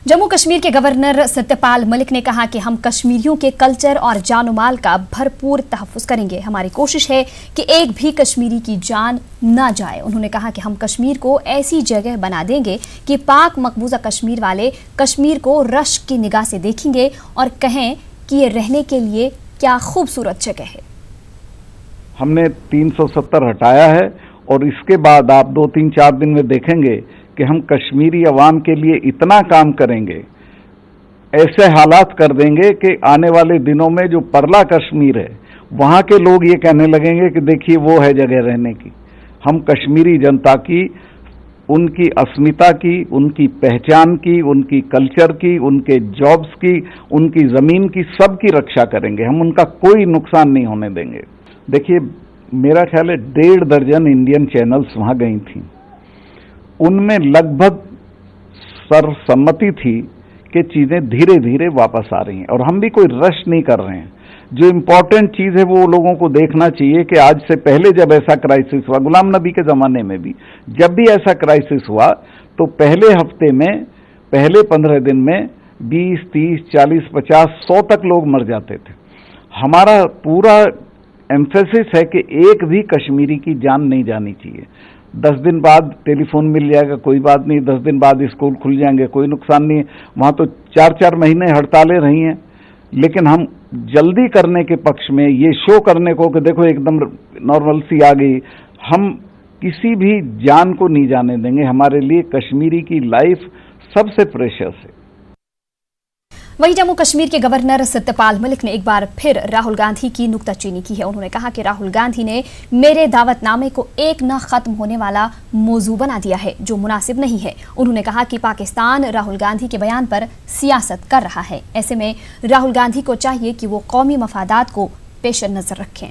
जम्मू कश्मीर के गवर्नर सत्यपाल मलिक ने कहा कि हम कश्मीरियों के कल्चर और जान माल का भरपूर तहफ़्फ़ुज़ करेंगे। हमारी कोशिश है कि एक भी कश्मीरी की जान ना जाए। उन्होंने कहा कि हम कश्मीर को ऐसी जगह बना देंगे कि पाक मकबूजा कश्मीर वाले कश्मीर को रश्क की निगाह से देखेंगे और कहें कि ये रहने के लिए क्या खूबसूरत जगह है। हमने 370 हटाया है और इसके बाद आप 2-3-4 दिन में देखेंगे कि हम कश्मीरी अवाम के लिए इतना काम करेंगे, ऐसे हालात कर देंगे कि आने वाले दिनों में जो परला कश्मीर है वहां के लोग ये कहने लगेंगे कि देखिए वो है जगह रहने की। हम कश्मीरी जनता की, उनकी अस्मिता की, उनकी पहचान की, उनकी कल्चर की, उनके जॉब्स की, उनकी जमीन की, सबकी रक्षा करेंगे। हम उनका कोई नुकसान नहीं होने देंगे। देखिए, मेरा ख्याल है 1.5 दर्जन इंडियन चैनल्स वहां गई थी। उनमें लगभग सर्वसम्मति थी कि चीजें धीरे धीरे वापस आ रही हैं और हम भी कोई रश नहीं कर रहे हैं। जो इम्पोर्टेंट चीज है वो लोगों को देखना चाहिए कि आज से पहले जब ऐसा क्राइसिस हुआ, गुलाम नबी के जमाने में भी जब भी ऐसा क्राइसिस हुआ तो पहले हफ्ते में, पहले 15 दिन में 20, 30, 40, 50, 100 तक लोग मर जाते थे। हमारा पूरा एम्फेसिस है कि एक भी कश्मीरी की जान नहीं जानी चाहिए। 10 दिन बाद टेलीफोन मिल जाएगा, कोई बात नहीं। 10 दिन बाद स्कूल खुल जाएंगे, कोई नुकसान नहीं है। वहां तो 4-4 महीने हड़तालें रही हैं, लेकिन हम जल्दी करने के पक्ष में, ये शो करने को कि देखो एकदम नॉर्मल सी आ गई, हम किसी भी जान को नहीं जाने देंगे। हमारे लिए कश्मीरी की लाइफ सबसे प्रेशियस है। वहीं जम्मू कश्मीर के गवर्नर सत्यपाल मलिक ने एक बार फिर राहुल गांधी की नुक्ताचीनी की है। उन्होंने कहा कि राहुल गांधी ने मेरे दावतनामे को एक न खत्म होने वाला मौजू बना दिया है जो मुनासिब नहीं है। उन्होंने कहा कि पाकिस्तान राहुल गांधी के बयान पर सियासत कर रहा है। ऐसे में राहुल गांधी को चाहिए कि वो कौमी मफादात को पेश नजर रखें।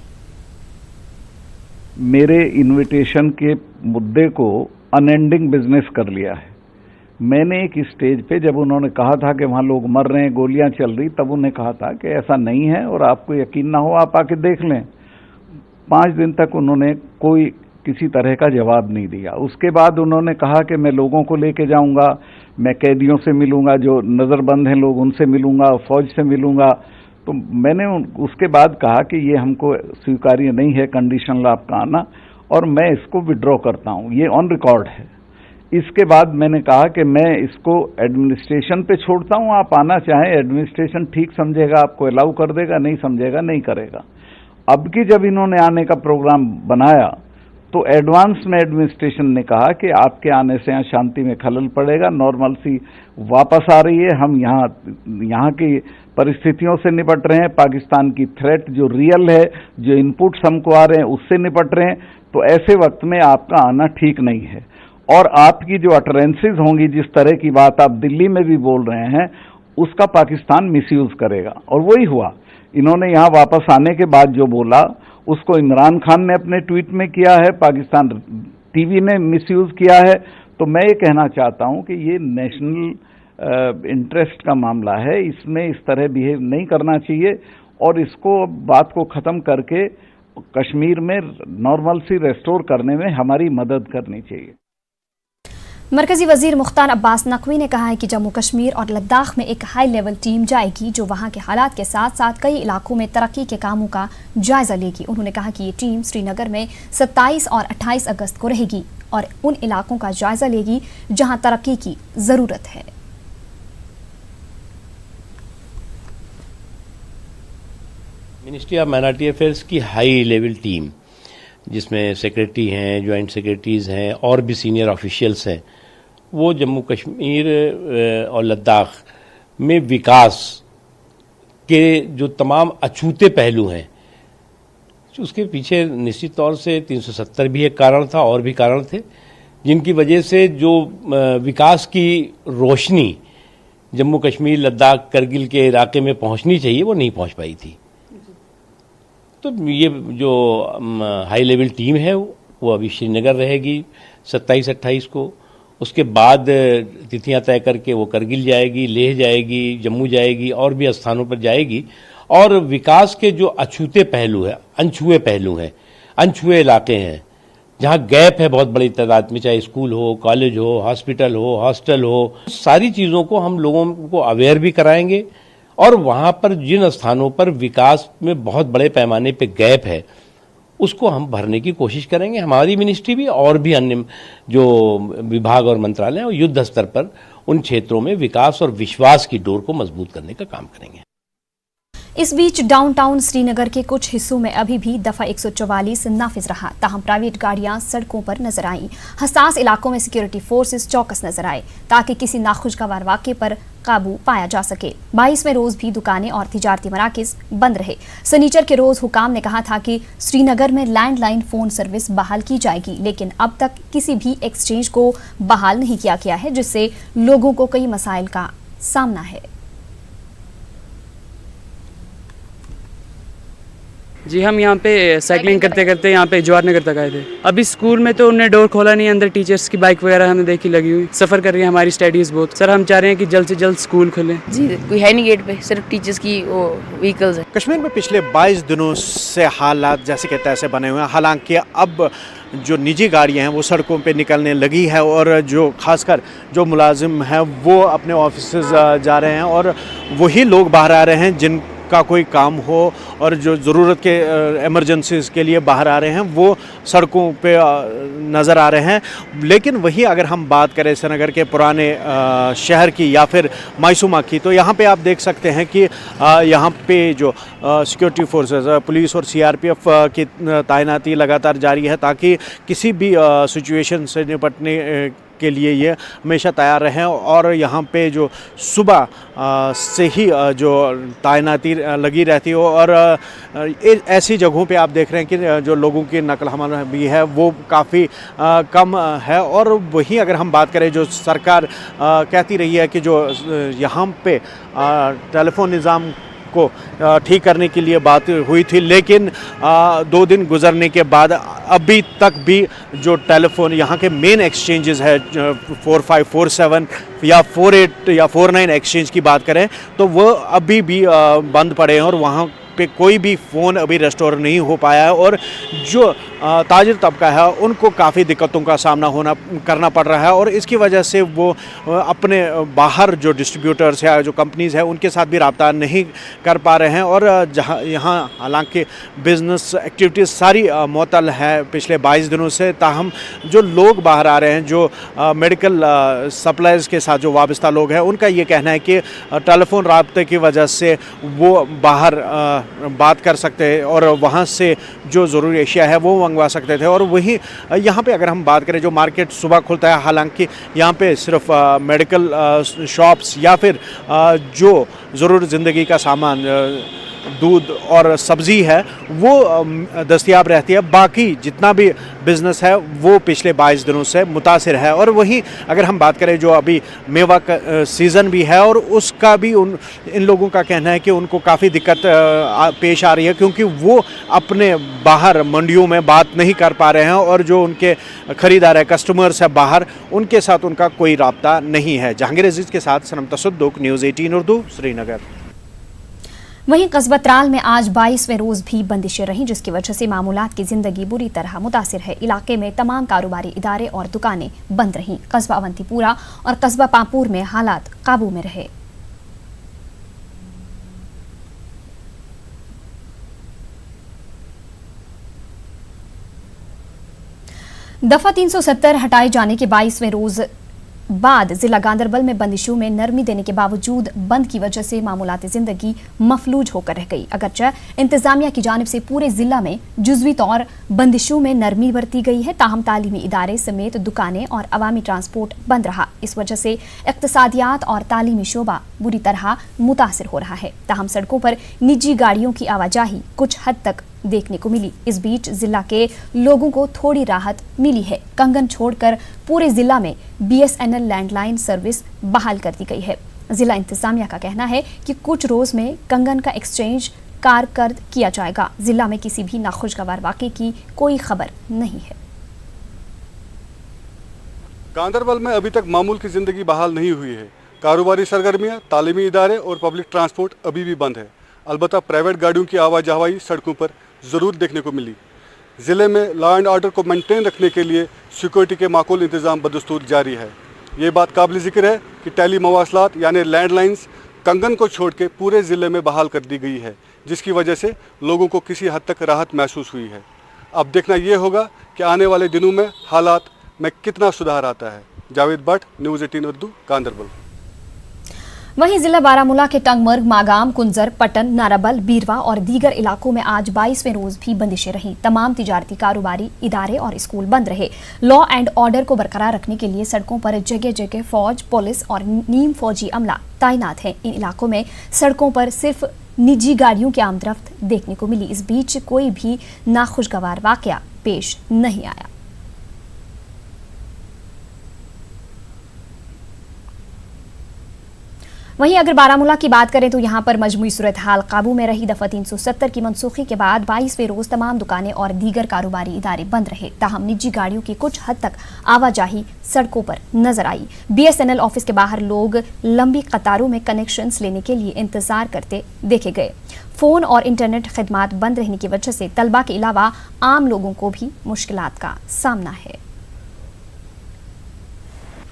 मेरे इन्विटेशन के मुद्दे को अनएंडिंग बिजनेस कर लिया है। मैंने एक स्टेज पे जब उन्होंने कहा था कि वहां लोग मर रहे हैं, गोलियां चल रही, तब उन्हें कहा था कि ऐसा नहीं है और आपको यकीन ना हो आप आके देख लें। 5 दिन तक उन्होंने कोई किसी तरह का जवाब नहीं दिया। उसके बाद उन्होंने कहा कि मैं लोगों को लेके जाऊंगा, मैं कैदियों से मिलूंगा, जो नजरबंद हैं लोग उनसे मिलूंगा, फौज से मिलूंगा। तो मैंने उसके बाद कहा कि ये हमको स्वीकार्य नहीं है कंडीशनल आपका आना, और मैं इसको विड्रॉ करता हूं। ये ऑन रिकॉर्ड है। इसके बाद मैंने कहा कि मैं इसको एडमिनिस्ट्रेशन पे छोड़ता हूं, आप आना चाहें, एडमिनिस्ट्रेशन ठीक समझेगा आपको अलाउ कर देगा, नहीं समझेगा नहीं करेगा। अब की जब इन्होंने आने का प्रोग्राम बनाया तो एडवांस में एडमिनिस्ट्रेशन ने कहा कि आपके आने से यहाँ शांति में खलल पड़ेगा, नॉर्मल सी वापस आ रही है, हम यहाँ की परिस्थितियों से निपट रहे हैं, पाकिस्तान की थ्रेट जो रियल है, जो इनपुट्स हमको आ रहे हैं उससे निपट रहे हैं। तो ऐसे वक्त में आपका आना ठीक नहीं है और आपकी जो अटरेंसेज होंगी, जिस तरह की बात आप दिल्ली में भी बोल रहे हैं, उसका पाकिस्तान मिसयूज करेगा। और वही हुआ। इन्होंने यहां वापस आने के बाद जो बोला उसको इमरान खान ने अपने ट्वीट में किया है, पाकिस्तान टीवी ने मिसयूज किया है। तो मैं ये कहना चाहता हूं कि ये नेशनल इंटरेस्ट का मामला है, इसमें इस तरह बिहेव नहीं करना चाहिए और इसको बात को खत्म करके कश्मीर में नॉर्मल सी रेस्टोर करने में हमारी मदद करनी चाहिए। मरकजी वजीर मुख्तार अब्बास नकवी ने कहा है कि जम्मू कश्मीर और लद्दाख में एक हाई लेवल टीम जाएगी जो वहां के हालात के साथ साथ कई इलाकों में तरक्की के कामों का जायजा लेगी। उन्होंने कहा कि ये टीम श्रीनगर में 27 और 28 अगस्त को रहेगी और उन इलाकों का जायजा लेगी जहां तरक्की की जरूरत है। मिनिस्ट्री ऑफ माइनॉरिटी अफेयर्स की हाई लेवल टीम, जिसमें सेक्रेटरी हैं, ज्वाइंट सेक्रेटरीज हैं और भी सीनियर ऑफिशियल्स हैं, वो जम्मू कश्मीर और लद्दाख में विकास के जो तमाम अछूते पहलू हैं, उसके पीछे निश्चित तौर से 370 भी एक कारण था और भी कारण थे जिनकी वजह से जो विकास की रोशनी जम्मू कश्मीर, लद्दाख, करगिल के इलाके में पहुंचनी चाहिए वो नहीं पहुंच पाई थी। तो ये जो हाई लेवल टीम है वो अभी श्रीनगर रहेगी 27-28 को। उसके बाद तिथियां तय करके वो करगिल जाएगी, लेह जाएगी, जम्मू जाएगी और भी स्थानों पर जाएगी। और विकास के जो अछूते पहलू हैं, अनछुए पहलू हैं, अनछुए इलाके हैं, जहाँ गैप है बहुत बड़ी तादाद में, चाहे स्कूल हो, कॉलेज हो, हॉस्पिटल हो, हॉस्टल हो, सारी चीज़ों को हम लोगों को अवेयर भी कराएंगे और वहाँ पर जिन स्थानों पर विकास में बहुत बड़े पैमाने पे गैप है उसको हम भरने की कोशिश करेंगे। हमारी मिनिस्ट्री भी और भी अन्य जो विभाग और मंत्रालय हैं वो युद्ध स्तर पर उन क्षेत्रों में विकास और विश्वास की डोर को मजबूत करने का काम करेंगे। इस बीच डाउनटाउन श्रीनगर के कुछ हिस्सों में अभी भी दफा 144 नाफिज रहा, ताहम प्राइवेट गाड़ियां सड़कों पर नजर आईं। हसास इलाकों में सिक्योरिटी फोर्सेस चौकस नजर आए ताकि किसी नाखुशगवार वाक़े पर काबू पाया जा सके। 22वें रोज भी दुकानें और तिजारती मराकिज बंद रहे। सनीचर के रोज हुकाम ने कहा था कि श्रीनगर में लैंडलाइन फोन सर्विस बहाल की जाएगी, लेकिन अब तक किसी भी एक्सचेंज को बहाल नहीं किया गया है, जिससे लोगों को कई मसाइल का सामना है। जी, हम यहाँ पे साइकिलिंग करते करते यहाँ पे जवाहर नगर तक आए थे। अभी स्कूल में तो उन्होंने डोर खोला नहीं, अंदर टीचर्स की बाइक वगैरह हमने देखी लगी हुई, सफ़र कर रही है हमारी स्टडीज़ बहुत। सर हम चाह रहे हैं कि जल्द से जल्द स्कूल खुले। जी, कोई है नहीं गेट पे, सिर्फ टीचर्स की वो व्हीकल्स है। कश्मीर में पिछले 22 दिनों से हालात जैसे के तैसे बने हुए हैं। हालांकि अब जो निजी गाड़ियां हैं वो सड़कों पे निकलने लगी है और जो खासकर जो मुलाजिम हैं वो अपने ऑफिसेज जा रहे हैं और वही लोग बाहर आ रहे हैं जिनका कोई काम हो और जो ज़रूरत के इमरजेंसीज़ के लिए बाहर आ रहे हैं वो सड़कों पे नज़र आ रहे हैं। लेकिन वही अगर हम बात करें श्रीनगर के पुराने शहर की या फिर मायसूमा की, तो यहाँ पे आप देख सकते हैं कि यहाँ पे जो सिक्योरिटी फोर्सेस पुलिस और सीआरपीएफ की तैनाती लगातार जारी है ताकि किसी भी सिचुएशन से निपटने के लिए ये हमेशा तैयार रहें। और यहाँ पे जो सुबह से ही जो तैनाती लगी रहती हो और ऐसी जगहों पे आप देख रहे हैं कि जो लोगों की नकल हमल भी है वो काफ़ी कम है। और वहीं अगर हम बात करें जो सरकार कहती रही है कि जो यहाँ पे टेलीफोन निज़ाम को ठीक करने के लिए बात हुई थी, लेकिन 2 दिन गुजरने के बाद अभी तक भी जो टेलीफोन यहाँ के मेन एक्सचेंजेस है 45, 47 या 48 या 49 एक्सचेंज की बात करें तो वो अभी भी बंद पड़े हैं और वहाँ पे कोई भी फ़ोन अभी रेस्टोर नहीं हो पाया है। और जो ताजिर तबका है उनको काफ़ी दिक्कतों का सामना करना पड़ रहा है और इसकी वजह से वो अपने बाहर जो डिस्ट्रीब्यूटर्स या जो कंपनीज़ हैं उनके साथ भी रब्ता नहीं कर पा रहे हैं। और जहाँ यहाँ हालांकि बिज़नेस एक्टिविटीज़ सारी मुअत्तल है पिछले 22 दिनों से, ताहम जो लोग बाहर आ रहे हैं जो मेडिकल सप्लाईज़ के साथ जो वाबस्ता लोग हैं उनका ये कहना है कि टेलीफोन राब्ते की वजह से वो बाहर बात कर सकते हैं और वहाँ से जो ज़रूरी एशिया है वो मंगवा सकते थे। और वहीं यहाँ पे अगर हम बात करें जो मार्केट सुबह खुलता है, हालांकि यहाँ पे सिर्फ मेडिकल शॉप्स या फिर जो ज़रूरी ज़िंदगी का सामान दूध और सब्ज़ी है वो दस्तयाब रहती है। बाकी जितना भी बिज़नेस है वो पिछले 22 दिनों से मुतासिर है। और वहीं अगर हम बात करें जो अभी मेवा का सीज़न भी है और उसका भी इन लोगों का कहना है कि उनको काफ़ी दिक्कत पेश आ रही है क्योंकि वो अपने बाहर मंडियों में बात नहीं कर पा रहे हैं और जो उनके ख़रीदार है कस्टमर्स है बाहर उनके साथ उनका कोई राब्ता नहीं है। जहांगीर अजीज़ के साथ सनम तसद्दुक, न्यूज़ 18 उर्दू, श्रीनगर। वहीं कस्बा त्राल में आज 22वें रोज भी बंदिशें रहीं, जिसकी वजह से मामूलात की जिंदगी बुरी तरह मुतासिर है। इलाके में तमाम कारोबारी इदारे और दुकानें बंद रहीं। कस्बा अवंतीपुरा और कस्बा पांपुर में हालात काबू में रहे। दफा 370 हटाए जाने के 22वें रोज बाद जिला गांदरबल में बंदिशों में नरमी देने के बावजूद बंद की वजह से मामूलाती जिंदगी मफलूज होकर रह गई। अगरचे इंतजामिया की जानिब से पूरे जिला में जुज़वी तौर बंदिशों में नरमी बरती गई है, ताहम तालीमी इदारे समेत दुकानें और अवामी ट्रांसपोर्ट बंद रहा। इस वजह से इक्तिसादियात और तालीमी शोबा बुरी तरह मुतासिर हो रहा है। ताहम सड़कों पर निजी गाड़ियों की आवाजाही कुछ हद तक देखने को मिली। इस बीच जिला के लोगों को थोड़ी राहत मिली है। कंगन छोड़कर पूरे जिला में बीएसएनएल लैंडलाइन सर्विस बहाल कर दी गई है। जिला इंतजामिया का कहना है कि कुछ रोज में कंगन का एक्सचेंज कारकर्द किया जाएगा। जिला में किसी भी नाखुशगवार वाक़े की कोई खबर नहीं है। गांदरबल में अभी तक मामूल की जिंदगी बहाल नहीं हुई है। कारोबारी सरगर्मियां, तालीमी इदारे और पब्लिक ट्रांसपोर्ट अभी भी बंद है। अलबत्ता प्राइवेट गाड़ियों की आवाजाही सड़कों पर ज़रूर देखने को मिली। ज़िले में लॉ एंड ऑर्डर को मेंटेन रखने के लिए सिक्योरिटी के माकूल इंतज़ाम बदस्तूर जारी है। ये बात काबिल ज़िक्र है कि टेली मवासलात यानी लैंडलाइंस कंगन को छोड़ के पूरे ज़िले में बहाल कर दी गई है, जिसकी वजह से लोगों को किसी हद तक राहत महसूस हुई है। अब देखना ये होगा कि आने वाले दिनों में हालात में कितना सुधार आता है। जावेद भट्ट, न्यूज़ 18 उर्दू, गांदरबल। वहीं जिला बारामूला के टंगमर्ग, मागाम, कुंजर, पटन, नाराबल, बीरवा और दीगर इलाकों में आज 22वें रोज भी बंदिशें रहीं। तमाम तिजारती कारोबारी इदारे और स्कूल बंद रहे। लॉ एंड ऑर्डर को बरकरार रखने के लिए सड़कों पर जगह जगह फौज, पुलिस और नीम फौजी अमला तैनात है। इन इलाकों में सड़कों पर सिर्फ निजी गाड़ियों की आमदरफ्त देखने को मिली। इस बीच कोई भी नाखुशगवार वाकया पेश नहीं आया। वहीं अगर बारामूला की बात करें तो यहां पर मजमूई सूरत हाल काबू में रही। दफा 370 की मनसूखी के बाद 22वें रोज तमाम दुकानें और दीगर कारोबारी इदारे बंद रहे। ताहम निजी गाड़ियों की कुछ हद तक आवाजाही सड़कों पर नजर आई। BSNL ऑफिस के बाहर लोग लंबी कतारों में कनेक्शंस लेने के लिए इंतजार करते देखे गए। फोन और इंटरनेट खिदमात बंद रहने की वजह से तलबा के अलावा आम लोगों को भी मुश्किलात का सामना है।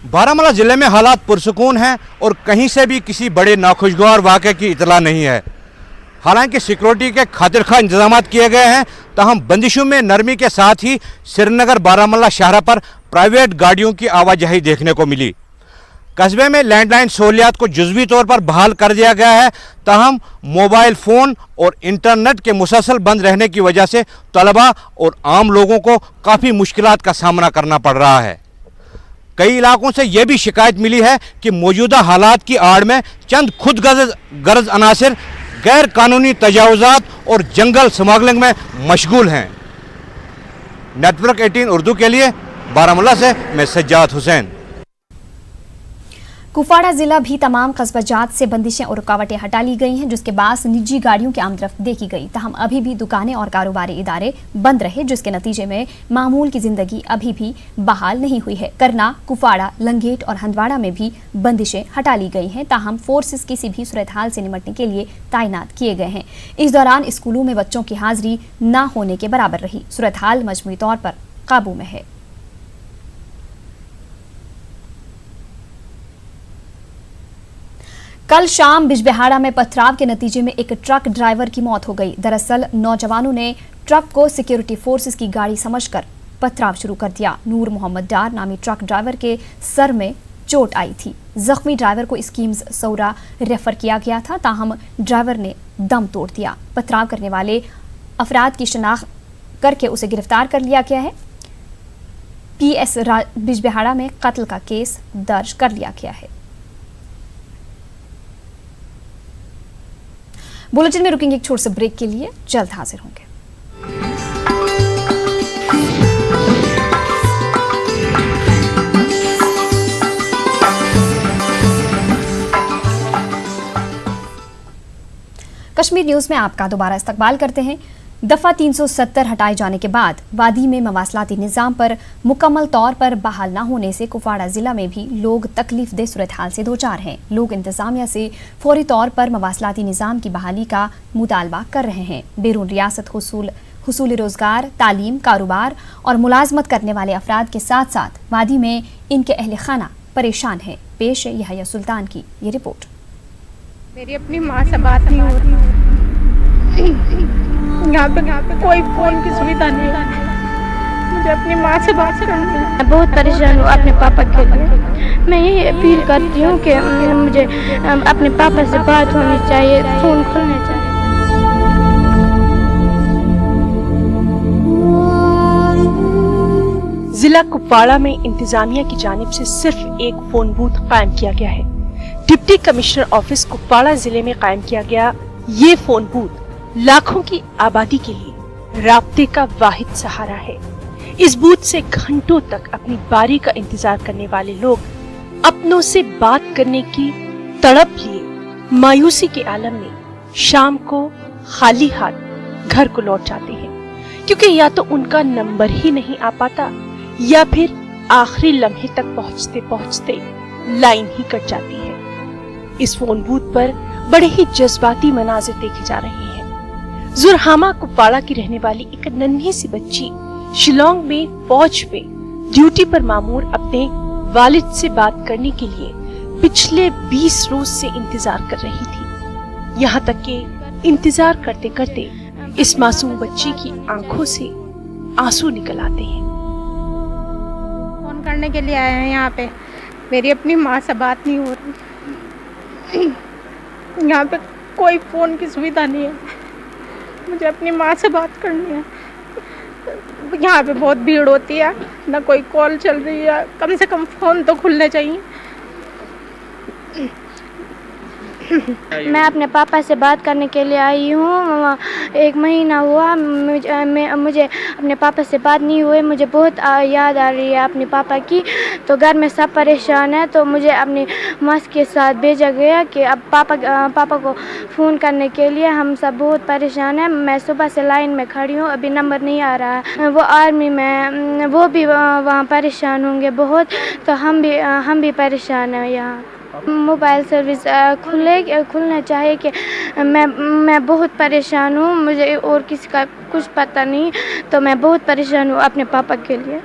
बारामूला जिले में हालात पुरसुकून हैं और कहीं से भी किसी बड़े नाखुशगवार वाक़े की इतला नहीं है। हालांकि सिक्योरिटी के खातिरखा इंतजाम किए गए हैं, ताहम बंदिशों में नरमी के साथ ही श्रीनगर बारामूला शाहरा पर प्राइवेट गाड़ियों की आवाजाही देखने को मिली। कस्बे में लैंडलाइन सहूलियात को जुज़वी तौर पर बहाल कर दिया गया है, ताहम मोबाइल फ़ोन और इंटरनेट के मुसलसल बंद रहने की वजह से तलबा और आम लोगों को काफ़ी मुश्किलात का सामना करना पड़ रहा है। कई इलाकों से यह भी शिकायत मिली है कि मौजूदा हालात की आड़ में चंद खुद गर्ज अनासिर गैर कानूनी तजावुजात और जंगल स्मगलिंग में मशगूल हैं। नेटवर्क 18 उर्दू के लिए बारामूला से मैं सज्जाद हुसैन। कुपवाड़ा जिला भी तमाम कस्बाजात से बंदिशें और रुकावटें हटा ली गई हैं, जिसके बाद निजी गाड़ियों की आमदरफ्त देखी गई। ताहम अभी भी दुकानें और कारोबारी इदारे बंद रहे, जिसके नतीजे में मामूल की जिंदगी अभी भी बहाल नहीं हुई है। करना, कुपवाड़ा, लंगेट और हंदवाड़ा में भी बंदिशें हटा ली गई हैं। ताहम फोर्सेस किसी भी सूरत हाल से निपटने के लिए तैनात किए गए हैं। इस दौरान स्कूलों में बच्चों की हाजिरी न होने के बराबर रही। सूरत हाल मजमूई तौर पर काबू में है। कल शाम बिजबिहाड़ा में पथराव के नतीजे में एक ट्रक ड्राइवर की मौत हो गई। दरअसल नौजवानों ने ट्रक को सिक्योरिटी फोर्सेस की गाड़ी समझकर पथराव शुरू कर दिया। नूर मोहम्मद डार नामी ट्रक ड्राइवर के सर में चोट आई थी। जख्मी ड्राइवर को स्कीम्स सौरा रेफर किया गया था, ताहम ड्राइवर ने दम तोड़ दिया। पथराव करने वाले अफराद की शनाख्त करके उसे गिरफ्तार कर लिया गया है। PS बिजबिहाड़ा में कत्ल का केस दर्ज कर लिया गया है। बुलेटिन में रुकेंगे एक छोटे से ब्रेक के लिए, जल्द हाजिर होंगे। कश्मीर न्यूज में आपका दोबारा इस्तकबाल करते हैं। दफा 370 हटाए जाने के बाद वादी में मवासलाती निज़ाम पर मुकम्मल तौर पर बहाल न होने से कुपवाड़ा जिला में भी लोग तकलीफ दे सूरत हाल से दो चार हैं। लोग इंतजामिया से फौरी तौर पर मवासलाती निज़ाम की बहाली का मुतालबा कर रहे हैं। बैरून रियासत हुसूल रोजगार, तालीम, कारोबार और मुलाजमत करने वाले अफराद के साथ साथ वादी में इनके अहल खाना परेशान है। पेश है यहया सुल्तान की ये रिपोर्ट। मेरी अपनी माँ से बात नहीं हो रही। यहाँ पे कोई फोन की सुविधा नहीं है। मुझे अपनी माँ से बात करनी है। मैं बहुत परेशान हूँ अपने पापा के लिए। मैं यही अपील करती हूँ कि मुझे अपने पापा से बात होनी चाहिए, फोन खुलने चाहिए। जिला कुपवाड़ा में इंतजामिया की जानिब से सिर्फ एक फोन बूथ कायम किया गया है। डिप्टी कमिश्नर ऑफिस कुपवाड़ा जिले में कायम किया गया ये फोन बूथ लाखों की आबादी के लिए राब्ते का वाहिद सहारा है। इस बूथ से घंटों तक अपनी बारी का इंतजार करने वाले लोग अपनों से बात करने की तड़प लिए मायूसी के आलम में शाम को खाली हाथ घर को लौट जाते हैं, क्योंकि या तो उनका नंबर ही नहीं आ पाता या फिर आखिरी लम्हे तक पहुंचते पहुंचते लाइन ही कट जाती है। इस फोन बूथ पर बड़े ही जज्बाती मनाजिर देखे जा रहे हैं। जुरहामा कुपवाड़ा की रहने वाली एक नन्ही सी बच्ची शिलोंग में फौज में ड्यूटी पर मामूर अपने वालिद से बात करने के लिए पिछले 20 रोज से इंतजार कर रही थी। यहाँ तक कि इंतजार करते करते इस मासूम बच्ची की आंखों से आंसू निकल आते हैं। फोन करने के लिए आए हैं यहाँ पे, मेरी अपनी माँ से बात नहीं हो रही। यहाँ पे कोई फोन की सुविधा नहीं है, मुझे अपनी माँ से बात करनी है। यहाँ पे बहुत भीड़ होती है, ना कोई कॉल चल रही है, कम से कम फोन तो खुलने चाहिए। मैं अपने पापा से बात करने के लिए आई हूँ। 1 महीना हुआ मुझे अपने पापा से बात नहीं हुई। मुझे बहुत याद आ रही है अपने पापा की। तो घर में सब परेशान है, तो मुझे अपनी माँ के साथ भेजा गया कि अब पापा को फ़ोन करने के लिए। हम सब बहुत परेशान हैं। मैं सुबह से लाइन में खड़ी हूँ, अभी नंबर नहीं आ रहा है। वो आर्मी में, वो भी वहाँ परेशान होंगे बहुत, तो हम भी परेशान हैं। यहाँ मोबाइल सर्विस खुलना चाहिए कि मैं बहुत परेशान हूँ, मुझे और किसी का कुछ पता नहीं, तो मैं बहुत परेशान हूँ अपने पापा के लिए।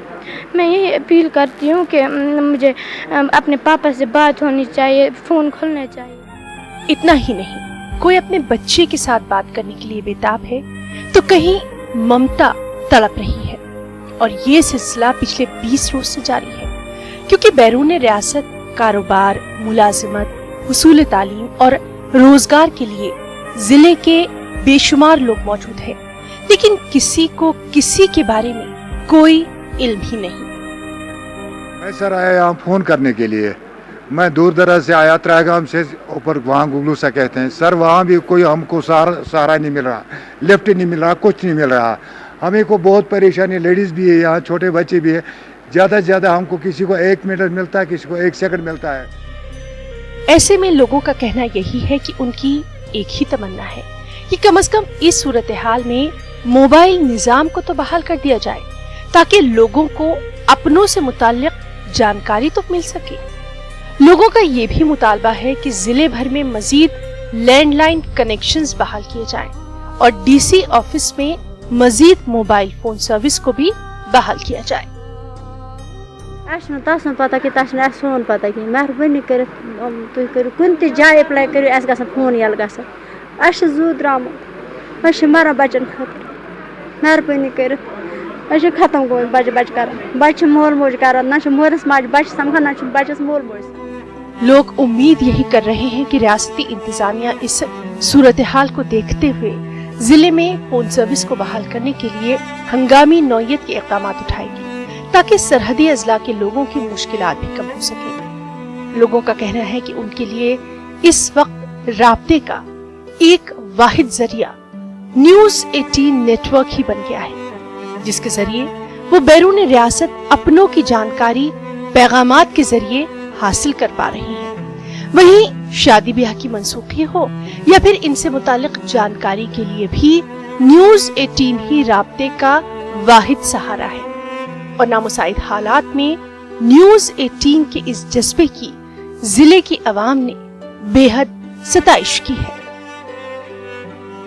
मैं यही अपील करती हूँ कि मुझे अपने पापा से बात होनी चाहिए, फ़ोन खुलना चाहिए। इतना ही नहीं, कोई अपने बच्चे के साथ बात करने के लिए बेताब है, तो कहीं ममता तड़प रही है। और ये सिलसिला पिछले 20 रोज से जारी है, क्योंकि बैरून रियासत कारोबार, मुलाजिमत, हुसूल तालीम और रोजगार के लिए जिले के बेशुमार लोग मौजूद हैं, लेकिन किसी को किसी के बारे में कोई इल्म ही नहीं। मैं सर आया यहाँ फोन करने के लिए। मैं दूर दराज से आया, त्रागाम से ऊपर, वहाँ गुगलू सा कहते हैं सर। वहाँ भी कोई हमको सहारा नहीं मिल रहा, लिफ्ट नहीं मिल रहा, कुछ नहीं मिल रहा। हमें को बहुत परेशानी, लेडीज भी है यहाँ, छोटे बच्चे भी है। ज़्यादा से ज़्यादा हमको किसी को 1 मिनट मिलता है, किसी को 1 सेकंड मिलता है। ऐसे में लोगों का कहना यही है कि उनकी एक ही तमन्ना है कि कम से कम इस सूरत हाल में मोबाइल निजाम को तो बहाल कर दिया जाए, ताकि लोगों को अपनों से मुताल्लिक जानकारी तो मिल सके। लोगों का ये भी मुतालबा है कि जिले भर में मजीद लैंडलाइन कनेक्शंस बहाल किए जाएं और डीसी ऑफिस में मजीद मोबाइल फोन सर्विस को भी बहाल किया जाए। पता कि फोन पता कि मेहरबानी कर तुम करो कुन त जाए अप्लाई करो, अस गसन फोन यल गसन, अस जू द्रामुत, अस मरान बचन खतर। मेहरबानी कर अस खत्म गो बच कर, बच मोल मोज कर, ना मोरस माज बच समझा, ना बचस मोल मोज। लोग उम्मीद यही कर रहे हैं कि रियासती इंतजामिया इस सूरत हाल को देखते हुए जिले में फोन सर्विस को बहाल करने के लिए हंगामी नौयत के इक़दाम उठाएगी, ताकि सरहदी अजला के लोगों की मुश्किलात भी कम हो सके। लोगों का कहना है कि उनके लिए इस वक्त राब्ते का एक वाहिद जरिया न्यूज़ 18 नेटवर्क ही बन गया है, जिसके जरिए वो बैरून रियासत अपनों की जानकारी पैगामात के जरिए हासिल कर पा रही हैं। वहीं शादी ब्याह की मनसूखी हो या फिर इनसे मुतालिक जानकारी के लिए भी न्यूज़ 18 ही राब्ते का वाहिद सहारा है। और नामुसाइद हालात में न्यूज़ 18 के इस जज्बे की जिले की आवाम ने बेहद सताइश की है।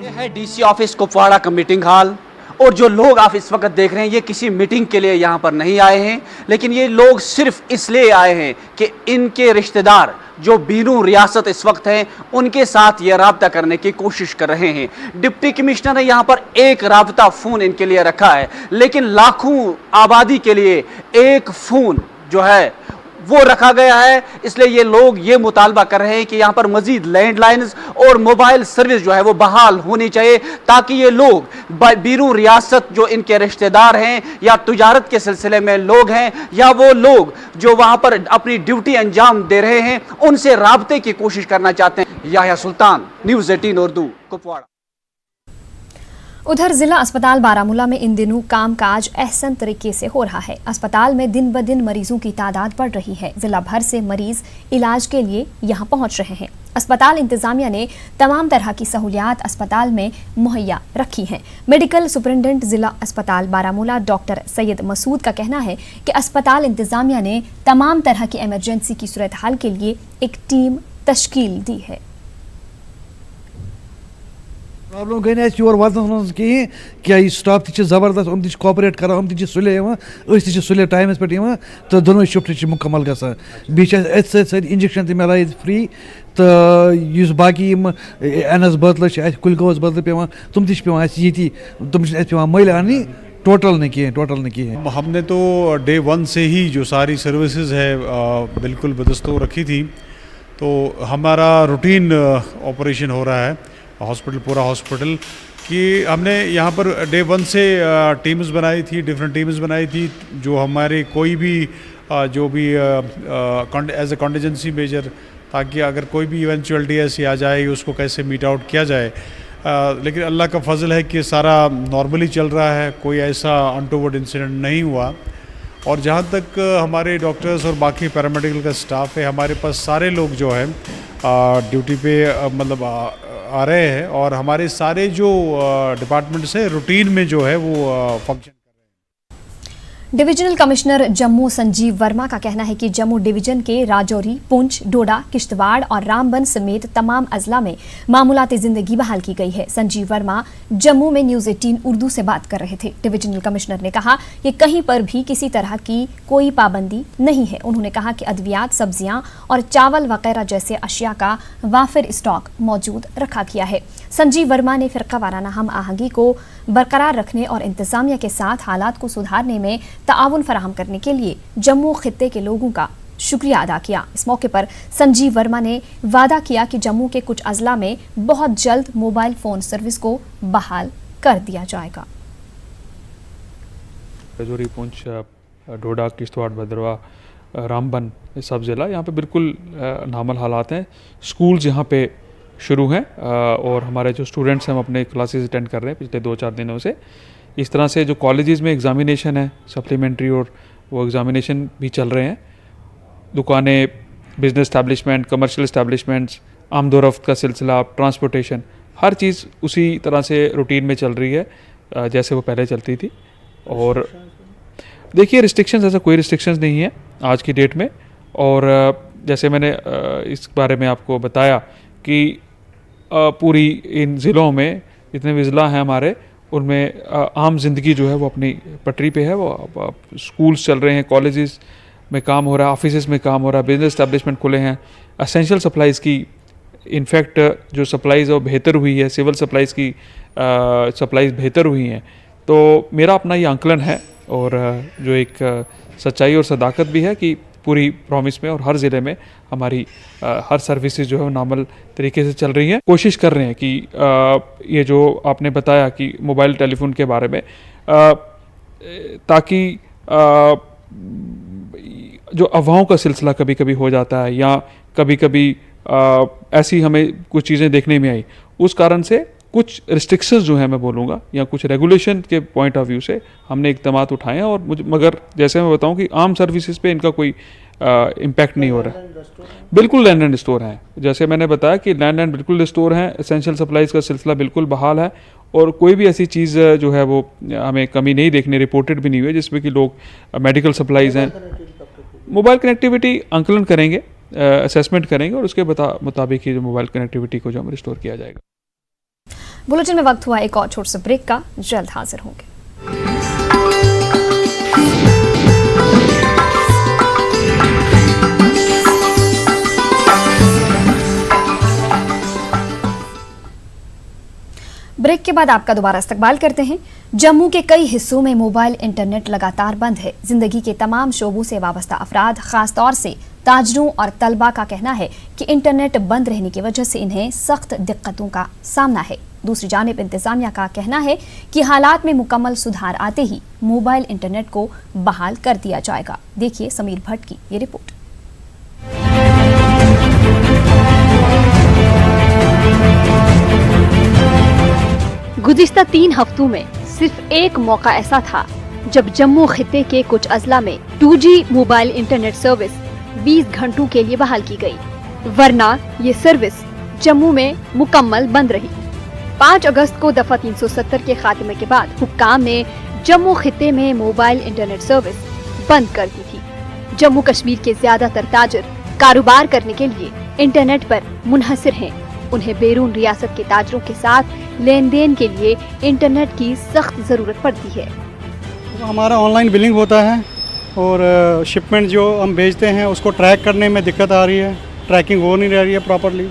यह है डीसी ऑफिस कुपवाड़ा का मीटिंग हॉल, और जो लोग आप इस वक्त देख रहे हैं ये किसी मीटिंग के लिए यहाँ पर नहीं आए हैं, लेकिन ये लोग सिर्फ इसलिए आए हैं कि इनके रिश्तेदार जो बीनू रियासत इस वक्त हैं उनके साथ ये राब्ता करने की कोशिश कर रहे हैं। डिप्टी कमिश्नर ने यहाँ पर एक राब्ता फ़ोन इनके लिए रखा है, लेकिन लाखों आबादी के लिए एक फ़ोन जो है वो रखा गया है। इसलिए ये लोग ये मुतालबा कर रहे हैं कि यहाँ पर मजीद लैंडलाइंस और मोबाइल सर्विस जो है वो बहाल होनी चाहिए, ताकि ये लोग बीनू रियासत जो इनके रिश्तेदार हैं या तिजारत के सिलसिले में लोग हैं या वो लोग जो वहाँ पर अपनी ड्यूटी अंजाम दे रहे हैं उनसे राब्ते की कोशिश करना चाहते हैं। याह्या सुल्तान, न्यूज़ 18 उर्दू, कुपवाड़ा। उधर जिला अस्पताल बारामूला में इन दिनों कामकाज अहसन तरीके से हो रहा है। अस्पताल में दिन ब दिन मरीजों की तादाद बढ़ रही है। जिला भर से मरीज इलाज के लिए यहां पहुंच रहे हैं। अस्पताल इंतजामिया ने तमाम तरह की सहूलियात अस्पताल में मुहैया रखी हैं। मेडिकल सुपरिटेंडेंट जिला अस्पताल बारामूला डॉक्टर सैयद मसूद का कहना है कि अस्पताल इंतजामिया ने तमाम तरह की इमरजेंसी की सूरत हाल के लिए एक टीम तश्कील दी है। प्रॉब्लम गई ना योर वातन कहें क्या स्टाफ ती जबरदस्त हम ती कोऑपरेट कर हम ती सुले सुले टाइमस पे तो दोनों शिफ्ट मुकम्मल गसान बी इंजेक्शन ती मिलान फ्री तो बाकी एनएस बदल कुलगोस बदल पे तुम ती ये तुम पे मल आनी टोटल नहीं हमने तो डे 1 से ही जो सारी सर्विसेज है बिल्कुल बदस्तूर रखी थी। तो हमारा रूटीन ऑपरेशन हो रहा है हॉस्पिटल, पूरा हॉस्पिटल कि हमने यहाँ पर डे 1 से टीम्स बनाई थी, डिफरेंट टीम्स बनाई थी जो हमारे कोई भी जो भी एज ए कॉन्टीजेंसी मेजर, ताकि अगर कोई भी इवेंचुअलिटी ऐसी आ जाए उसको कैसे मीट आउट किया जाए। लेकिन अल्लाह का फजल है कि सारा नॉर्मली चल रहा है, कोई ऐसा अनटोवर्ड इंसिडेंट नहीं हुआ। और जहाँ तक हमारे डॉक्टर्स और बाकी पैरामेडिकल का स्टाफ है, हमारे पास सारे लोग जो है ड्यूटी पे मतलब आ रहे हैं और हमारे सारे जो डिपार्टमेंट्स है रूटीन में जो है वो function. Divisional commissioner Jammu Sanjeev Verma का कहना है कि जम्मू डिवीजन के राजौरी, पुंछ, डोडा, किश्तवाड़ और रामबन समेत तमाम अजला में मामूलाती जिंदगी बहाल की गई है। संजीव वर्मा जम्मू में न्यूज 18 उर्दू से बात कर रहे थे। डिविजनल कमिश्नर ने कहा कि कहीं पर भी किसी तरह की कोई पाबंदी नहीं है। उन्होंने कहा कि अद्वियात, सब्जियां और चावल वगैरह जैसे अशिया का वाफिर स्टॉक मौजूद रखा गया है। संजीव वर्मा ने फिरका वाराना हम आहंगी को बरकरार रखने और इंतजामिया के साथ हालात को सुधारने में ताउन फराहम करने के लिए जम्मू खित्ते के लोगों का शुक्रिया अदा किया। इस मौके पर संजीव वर्मा ने वादा किया कि जम्मू के कुछ अजला में बहुत जल्द मोबाइल फोन सर्विस को बहाल कर दिया जाएगा। राजौरी, पुंछ, डोडा, किश्तवाड़, भद्रवाह, रामबन ये सब ज़िला यहाँ पे बिल्कुल नॉर्मल हालात हैं। स्कूल्स यहाँ पे शुरू हैं और हमारे जो स्टूडेंट्स हैं हम अपने क्लासेस अटेंड कर रहे हैं पिछले 2-4 दिनों से। इस तरह से जो कॉलेजेस में एग्ज़ामिनेशन है सप्लीमेंट्री और वो एग्ज़ामिनेशन भी चल रहे हैं। दुकानें, बिजनेस एस्टैब्लिशमेंट, कमर्शियल एस्टैब्लिशमेंट्स, आमदोरफ्त का सिलसिला, ट्रांसपोर्टेशन, हर चीज़ उसी तरह से रूटीन में चल रही है जैसे वो पहले चलती थी। और देखिए रिस्ट्रिक्शंस, ऐसा कोई रिस्ट्रिक्शंस नहीं है आज की डेट में। और जैसे मैंने इस बारे में आपको बताया कि पूरी इन ज़िलों में जितने भी ज़िला हैं हमारे, उनमें आम जिंदगी जो है वो अपनी पटरी पे है। वो स्कूल्स चल रहे हैं, कॉलेजेस में काम हो रहा है, ऑफिसेज में काम हो रहा है, बिजनेस एस्टैब्लिशमेंट खुले हैं। एसेंशियल सप्लाइज़ की इनफैक्ट जो सप्लाइज़ है वो बेहतर हुई है, सिविल सप्लाइज़ की सप्लाइज़ बेहतर हुई हैं। तो मेरा अपना ये आंकलन है और जो एक सच्चाई और सदाकत भी है कि पूरी प्रॉमिस में और हर ज़िले में हमारी हर सर्विसेज जो है नॉर्मल तरीके से चल रही हैं। कोशिश कर रहे हैं कि ये जो आपने बताया कि मोबाइल टेलीफोन के बारे में, ताकि जो अफवाहों का सिलसिला कभी कभी हो जाता है या कभी कभी ऐसी हमें कुछ चीज़ें देखने में आई, उस कारण से कुछ रिस्ट्रिक्शंस जो है मैं बोलूँगा या कुछ रेगुलेशन के पॉइंट ऑफ व्यू से हमने इक़दाम उठाए हैं। और मगर जैसे मैं बताऊं कि आम सर्विसेज पे इनका कोई इम्पैक्ट नहीं हो रहा है। बिल्कुल लैंड एंड स्टोर हैं, जैसे मैंने बताया कि लैंड एंड बिल्कुल स्टोर हैं। एसेंशियल सप्लाइज़ का सिलसिला बिल्कुल बहाल है और कोई भी ऐसी चीज़ जो है वो हमें कमी नहीं देखने, रिपोर्टेड भी नहीं हुई जिसमें कि लोग मेडिकल सप्लाइज़ हैं। मोबाइल कनेक्टिविटी आंकलन करेंगे, असेसमेंट करेंगे और उसके मुताबिक ही जो मोबाइल कनेक्टिविटी को जो हम रिस्टोर किया जाएगा। बुलेटिन में वक्त हुआ एक और छोटे से ब्रेक का, जल्द हाजिर होंगे। ब्रेक के बाद आपका दोबारा इस्तकबाल करते हैं। जम्मू के कई हिस्सों में मोबाइल इंटरनेट लगातार बंद है। जिंदगी के तमाम शोबों से वाबस्ता अफराद, खासतौर से ताजरों और तलबा का कहना है कि इंटरनेट बंद रहने की वजह से इन्हें सख्त दिक्कतों का सामना है। दूसरी जानिब इंतजामिया का कहना है कि हालात में मुकम्मल सुधार आते ही मोबाइल इंटरनेट को बहाल कर दिया जाएगा। देखिए समीर भट्ट की ये रिपोर्ट। गुज़िश्ता 3 हफ्तों में सिर्फ एक मौका ऐसा था जब जम्मू खित्ते के कुछ अजला में 2G मोबाइल इंटरनेट सर्विस 20 घंटों के लिए बहाल की गई, वरना ये सर्विस जम्मू में मुकम्मल बंद रही। 5 अगस्त को दफा 370 के खात्मे के बाद हुक्काम ने जम्मू खित्ते में मोबाइल इंटरनेट सर्विस बंद कर दी थी। जम्मू कश्मीर के ज्यादातर ताजर कारोबार करने के लिए इंटरनेट पर मुनहसिर हैं। उन्हें बैरून रियासत के ताजरों के साथ लेन देन के लिए इंटरनेट की सख्त जरूरत पड़ती है। हमारा ऑनलाइन बिलिंग होता है और शिपमेंट जो हम भेजते हैं उसको ट्रैक करने में दिक्कत आ रही है, ट्रैकिंग हो नहीं रही है प्रॉपरली,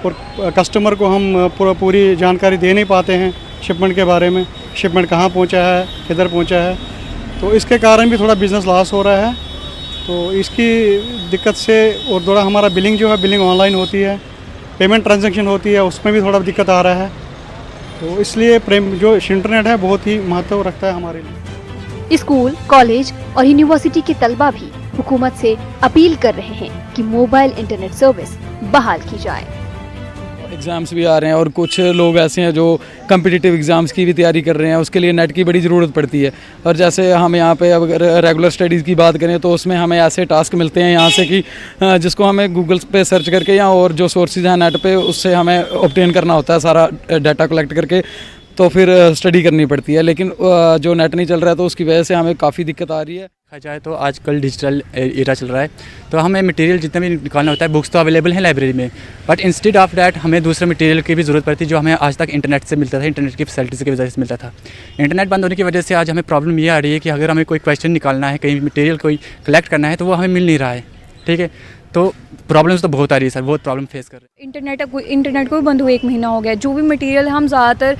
और कस्टमर को हम पूरी जानकारी दे नहीं पाते हैं शिपमेंट के बारे में, शिपमेंट कहाँ पहुँचा है, किधर पहुँचा है। तो इसके कारण भी थोड़ा बिज़नेस लॉस हो रहा है। तो इसकी दिक्कत से और थोड़ा हमारा बिलिंग जो है, बिलिंग ऑनलाइन होती है, पेमेंट ट्रांजैक्शन होती है, उसमें भी थोड़ा दिक्कत आ रहा है। तो इसलिए जो इंटरनेट है बहुत ही महत्व रखता है हमारे लिए। स्कूल, कॉलेज और यूनिवर्सिटी के तलबा भी हुकूमत से अपील कर रहे हैं कि मोबाइल इंटरनेट सर्विस बहाल की जाए। एग्ज़ाम्स भी आ रहे हैं और कुछ लोग ऐसे हैं जो कम्पिटिटिव एग्ज़ाम्स की भी तैयारी कर रहे हैं, उसके लिए नेट की बड़ी ज़रूरत पड़ती है। और जैसे हम यहाँ पे अगर रेगुलर स्टडीज़ की बात करें तो उसमें हमें ऐसे टास्क मिलते हैं यहाँ से कि जिसको हमें गूगल पे सर्च करके या और जो सोर्सेज हैं नेट पे उससे हमें ऑब्टेन करना होता है सारा डाटा कलेक्ट करके, तो फिर स्टडी करनी पड़ती है। लेकिन जो नेट नहीं चल रहा है तो उसकी वजह से हमें काफ़ी दिक्कत आ रही है। देखा जाए तो आजकल डिजिटल एरा चल रहा है, तो हमें मटेरियल जितना भी निकालना होता है, बुक्स तो अवेलेबल हैं लाइब्रेरी में, बट इंस्टेड ऑफ डैट हमें दूसरे मटेरियल की भी ज़रूरत पड़ती है जो हमें आज तक इंटरनेट से मिलता था, इंटरनेट की फैसिलिटीज़ की वजह से मिलता था। इंटरनेट बंद होने की वजह से आज हमें प्रॉब्लम ये आ रही है कि अगर हमें कोई क्वेश्चन निकालना है, कहीं मटेरियल कोई कलेक्ट करना है, तो वो हमें मिल नहीं रहा है। ठीक है, तो प्रॉब्लम्स तो बहुत आ रही है सर, बहुत प्रॉब्लम फेस कर रहे हैं। इंटरनेट को भी बंद हुए 1 महीना हो गया। जो भी मटेरियल हम ज़्यादातर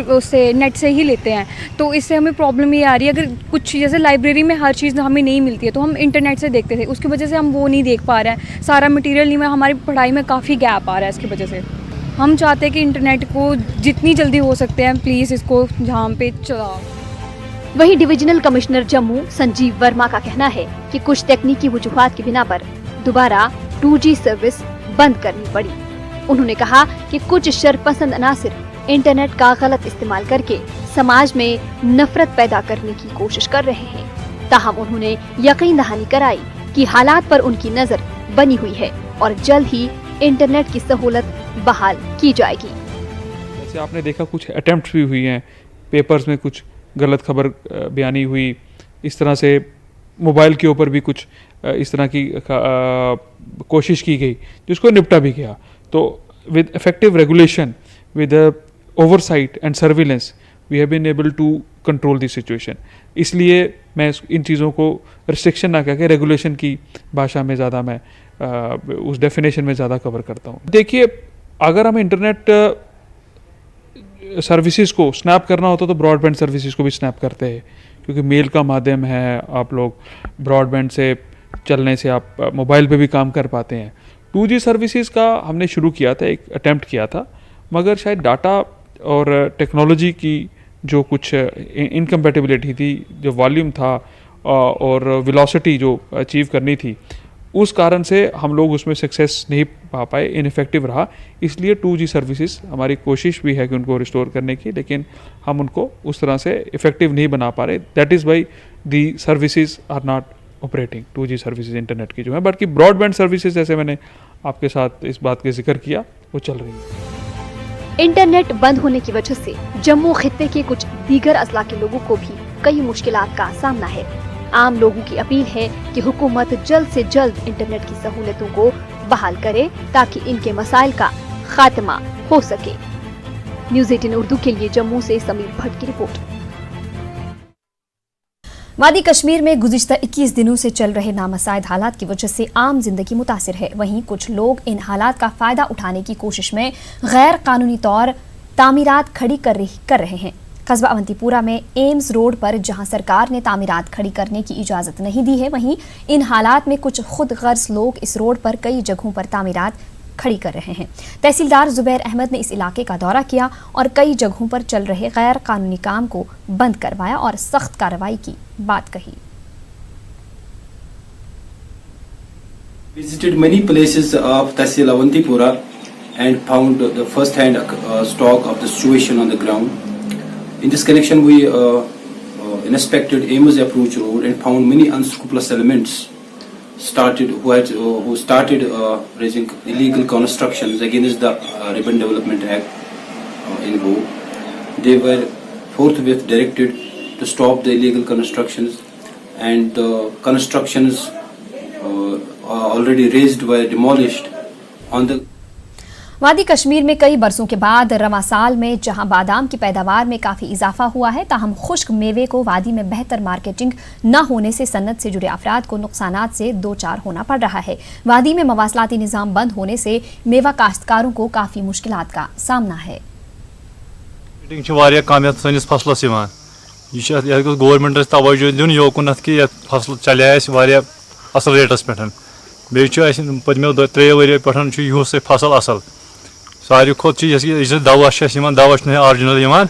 उससे नेट से ही लेते हैं, तो इससे हमें प्रॉब्लम ये आ रही है, अगर कुछ जैसे लाइब्रेरी में हर चीज़ हमें नहीं मिलती है तो हम इंटरनेट से देखते थे, उसकी वजह से हम वो नहीं देख पा रहे हैं, सारा मटेरियल नहीं, में हमारी पढ़ाई में काफ़ी गैप आ रहा है इसकी वजह से। हम चाहते हैं कि इंटरनेट को जितनी जल्दी हो सकते हैं प्लीज़ इसको जहाँ पे चलाओ। वहीं डिविजनल कमिश्नर जम्मू संजीव वर्मा का कहना है कि कुछ तकनीकी वजूहात की बिना पर दोबारा 2G सर्विस बंद करनी पड़ी। उन्होंने कहा कि कुछ शरपसंद अनासिर इंटरनेट का गलत इस्तेमाल करके समाज में नफरत पैदा करने की कोशिश कर रहे हैं। ताहम उन्होंने यकीन दहानी कराई कि हालात पर उनकी नजर बनी हुई है और जल्द ही इंटरनेट की सहूलत बहाल की जाएगी। जैसे आपने देखा कुछ अटेम्प्ट्स भी हुई हैं, पेपर्स में कुछ गलत खबर बयानी हुई, इस तरह से मोबाइल के ऊपर भी कुछ इस तरह की कोशिश की गई जिसको निपटा भी गया। तो with effective regulation, with oversight and surveillance we have been able to control this situation. इसलिए मैं इन चीज़ों को रिस्ट्रिक्शन ना करके रेगुलेशन की भाषा में ज़्यादा मैं उस डेफिनेशन में ज़्यादा कवर करता हूँ। देखिए, अगर हम इंटरनेट सर्विसेज को स्नैप करना होता तो ब्रॉडबैंड सर्विसेज को भी स्नैप करते हैं, क्योंकि मेल का माध्यम है, आप लोग ब्रॉडबैंड से चलने से आप मोबाइल पे भी काम कर पाते हैं। 2G सर्विसेज का हमने शुरू किया था, एक अटेम्प्ट किया था, मगर शायद डाटा और टेक्नोलॉजी की जो कुछ इनकम्पैटिबिलिटी थी, जो वॉल्यूम था और वेलोसिटी जो अचीव करनी थी, उस कारण से हम लोग उसमें सक्सेस नहीं पा पाए, इनफेक्टिव रहा। इसलिए 2G सर्विसेज हमारी कोशिश भी है कि उनको रिस्टोर करने की, लेकिन हम उनको उस तरह से इफेक्टिव नहीं बना पा रहे। That is why the services are not operating, 2G services internet की जो है। बाकी ब्रॉडबैंड सर्विसेज जैसे मैंने आपके साथ इस बात का जिक्र किया, वो चल रही है। इंटरनेट बंद होने की वजह से जम्मू खित्ते के कुछ दीगर अजला के लोगों को भी कई मुश्किलात का सामना है। आम लोगों की अपील है कि हुकूमत जल्द से जल्द इंटरनेट की सहूलतों को बहाल करे ताकि इनके मसाइल का खात्मा हो सके। न्यूज़ 18 उर्दू के लिए जम्मू से समीर भट्ट की रिपोर्ट। वादी कश्मीर में गुज़िश्ता 21 दिनों से चल रहे नामसाइद हालात की वजह से आम जिंदगी मुतासिर है। वहीं कुछ लोग इन हालात का फायदा उठाने की कोशिश में गैर कानूनी तौर तामीरात खड़ी कर रहे हैं। कस्बा अवंतीपुरा में एम्स रोड पर जहां सरकार ने तामीरात खड़ी करने की इजाज़त नहीं दी है, वहीं इन हालात में कुछ खुद गर्ज लोग इस रोड पर कई जगहों पर तामीरात खड़ी कर रहे हैं। तहसीलदार जुबैर अहमद ने इस इलाके का दौरा किया और कई जगहों पर चल रहे गैर कानूनी काम को बंद करवाया और सख्त कार्रवाई की बात कही। Visited many places of Tehsil Awantipura and found the first-hand stock of the situation on the ground. In this connection, we inspected Amos Approach Road and found many unscrupulous elements who started raising illegal constructions against the Urban Development Act in Go. They were forthwith directed to stop the illegal constructions, and the constructions already raised were demolished on the वादी कश्मीर में कई बरसों के बाद रवां साल में जहां बादाम की पैदावार में काफी इजाफा हुआ है, ताहम खुश्क मेवे को वादी में बेहतर मार्केटिंग न होने से सन्नत से जुड़े अफराद को नुकसानात से दो चार होना पड़ रहा है। वादी में मवासलाती निज़ाम बंद होने से मेवा काश्तकारों को काफी मुश्किलात का सामना है। फसलस गवर्नमेंट तवज्जो दिन योकुन कि फसल चले असल रेटस पे पत्मो 3 वरियो पे यूस फसल असल सारे खोत दवा दवा आर्जिनल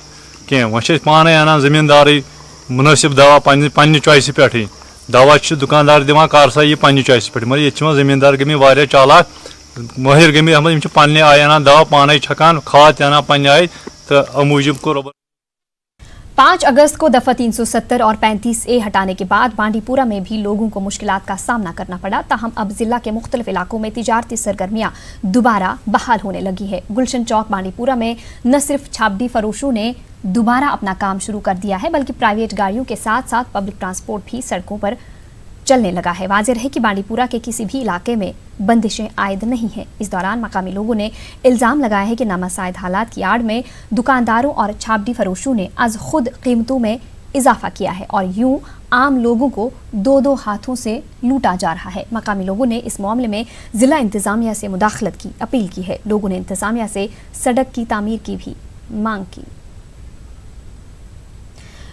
कह वह पाने अनान जमींदार मुनासिब दवा पन्ने चॉइस पे दवा दुकानदार दिवान कर सा यह पन्ने चॉइस पे मगर ये जमींदार गमे वारिया चालाक माहिर गमे पन्ने आय अनान दवा पाने छकान खाद अनान पन्ने आय तो अमूजूब को 5 अगस्त को दफा 370 और 35A हटाने के बाद बांडीपुरा में भी लोगों को मुश्किलात का सामना करना पड़ा। ताहम अब जिला के मुख्तलिफ इलाकों में तिजारती सरगर्मियां दोबारा बहाल होने लगी है। गुलशन चौक बांडीपुरा में न सिर्फ छाबड़ी फरोशों ने दोबारा अपना काम शुरू कर दिया है, बल्कि प्राइवेट गाड़ियों के साथ साथ पब्लिक ट्रांसपोर्ट भी सड़कों पर चलने लगा है। वाज़ेह है कि बांडीपुरा के किसी भी इलाके में बंदिशें आयद नहीं हैं। इस दौरान मकामी लोगों ने इल्ज़ाम लगाया है कि नामसाइद हालात की आड़ में दुकानदारों और छाबड़ी फरोशों ने आज खुद कीमतों में इजाफा किया है और यूं आम लोगों को 2-2 हाथों से लूटा जा रहा है। मकामी लोगों ने इस मामले में जिला इंतजामिया से मुदाखलत की अपील की है। लोगों ने इंतजामिया से सड़क की तामीर की भी मांग की।